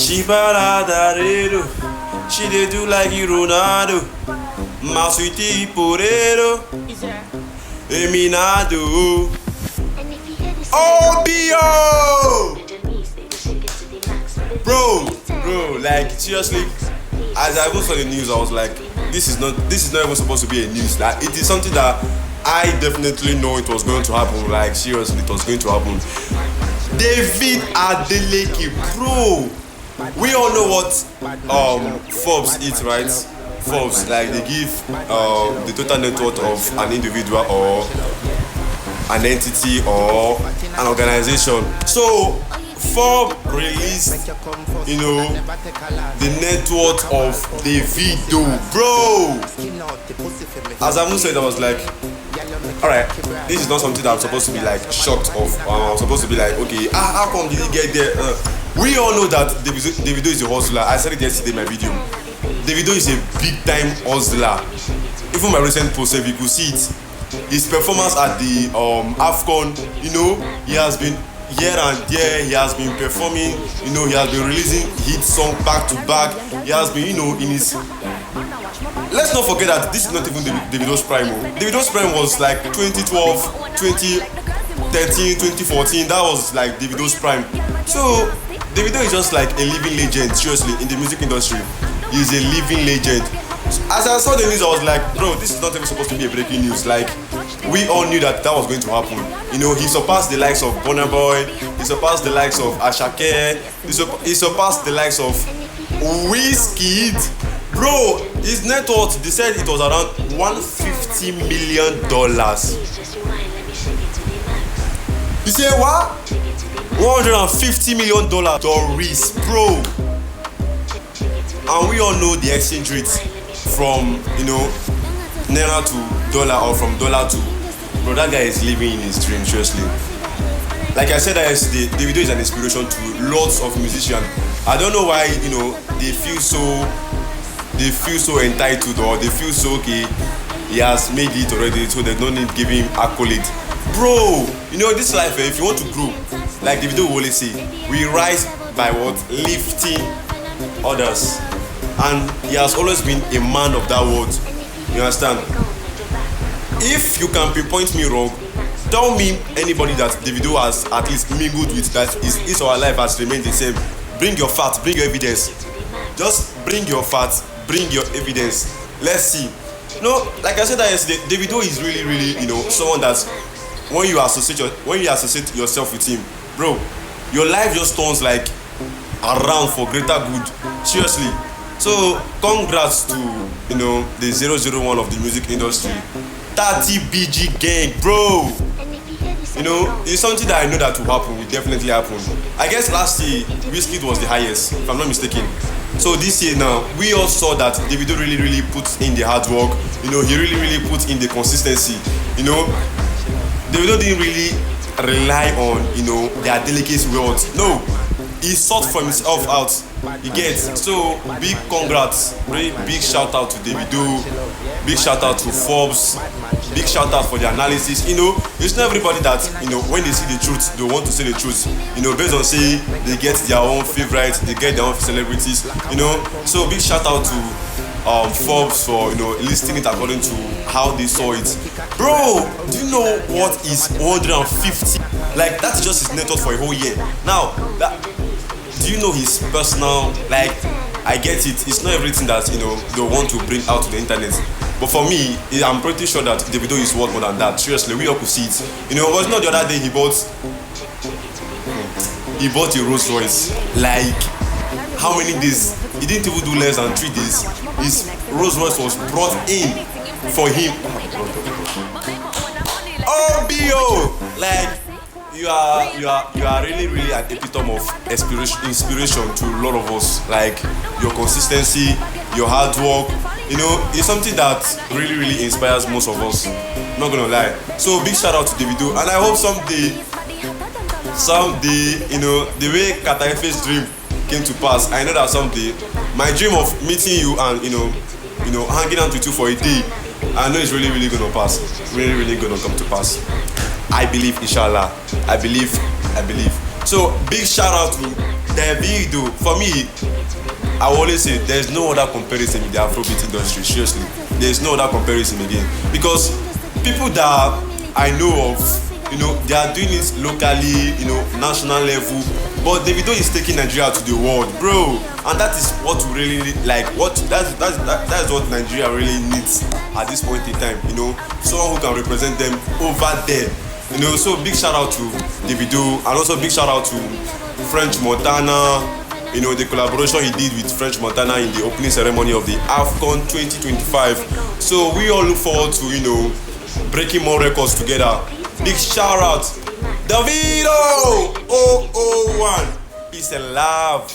She paradaredo, she dey do like Ronaldo, my sweetie potato, Eminado, OBO, bro, like seriously, as I was on the news, I was like, this is not even supposed to be a news. Like it is something that I definitely know it was going to happen. Like seriously, it was going to happen. David Adeleke, bro. We all know what Forbes is, right? Forbes, like they give the total net worth of an individual or an entity or an organization. So Forbes released, the net worth of Davido, bro. As I said, I was like, alright, this is not something that I'm supposed to be like shocked of. I'm supposed to be like, okay, how come did he get there? We all know that Davido is a hustler. I said it yesterday in my video. Davido is a big time hustler. Even my recent post, if you could see it, his performance at the AFCON, he has been here and there. He has been performing, he has been releasing hit song back to back. He has been, in his. Let's not forget that this is not even Davido's prime. Davido's prime was like 2012, 2013, 2014. That was like Davido's prime. So Davido is just like a living legend, seriously, in the music industry. He's a living legend. As I saw the news, I was like, bro, this is not even supposed to be a breaking news. Like, we all knew that was going to happen. He surpassed the likes of Burna Boy, he surpassed the likes of Ashake, he surpassed the likes of Wizkid. Bro, his net worth, they said it was around $150 million. You say what? $150 million Doris, bro. And we all know the exchange rate from naira to dollar or from dollar to, bro, that guy is living in his dream, seriously. Like I said that yesterday, Davido is an inspiration to lots of musicians. I don't know why they feel so entitled, or they feel so okay, he has made it already, so they don't need to give him accolade. Bro, this life, if you want to grow, like Davido will always say, we rise by what? Lifting others. And he has always been a man of that word. You understand? If you can pinpoint me wrong, tell me anybody that Davido has at least mingled with that his or her life has remained the same. Bring your facts, bring your evidence. Just bring your facts, bring your evidence. Let's see. Like I said that yesterday, Davido is really, really, someone that when you associate yourself with him, bro, your life just turns like around for greater good. Seriously. So congrats to the 001 of the music industry, 30 BG gang, bro. It's something that I know that will happen, will definitely happen. I guess last year Wizkid was the highest, if I'm not mistaken. So this year now, we all saw that Davido really, really put in the hard work. He really, really put in the consistency. Davido didn't really rely on their delicate words. No, he sought for himself out. You get. So big congrats, big shout out to Davido, big shout out to Forbes, big shout out for the analysis. It's not everybody that when they see the truth, they want to say the truth. Based on say they get their own favorites, they get their own celebrities. So big shout out to Forbes for listing it according to how they saw it. Bro, do you know what is 150? Like that's just his net worth for a whole year. Now do you know his personal, like, I get it, it's not everything that they want to bring out to the internet, but for me, I'm pretty sure that Davido is worth more than that. Seriously, we all could see it. Was not the other day he bought a Rolls Royce. Like, how many days? He didn't even do less than 3 days. His Rolls Royce was brought in for him. OBO, like. You are really, really an epitome of inspiration to a lot of us. Like your consistency, your hard work, it's something that really, really inspires most of us. Not gonna lie. So big shout out to Davido, and I hope someday, the way Katayefe's dream came to pass, I know that someday my dream of meeting you and hanging out with you for a day, I know it's really, really gonna pass. Really, really gonna come to pass. I believe, inshallah. I believe. So big shout out to Davido, for me, I will always say there's no other comparison in the Afrobeat industry. Seriously, there's no other comparison again because people that I know of, they are doing it locally, national level. But Davido is taking Nigeria to the world, bro, and that is what we really like. That's what Nigeria really needs at this point in time. Someone who can represent them over there. So big shout out to Davido, and also big shout out to French Montana. The collaboration he did with French Montana in the opening ceremony of the AFCON 2025. So we all look forward to, breaking more records together. Big shout out, Davido 001. Peace and love.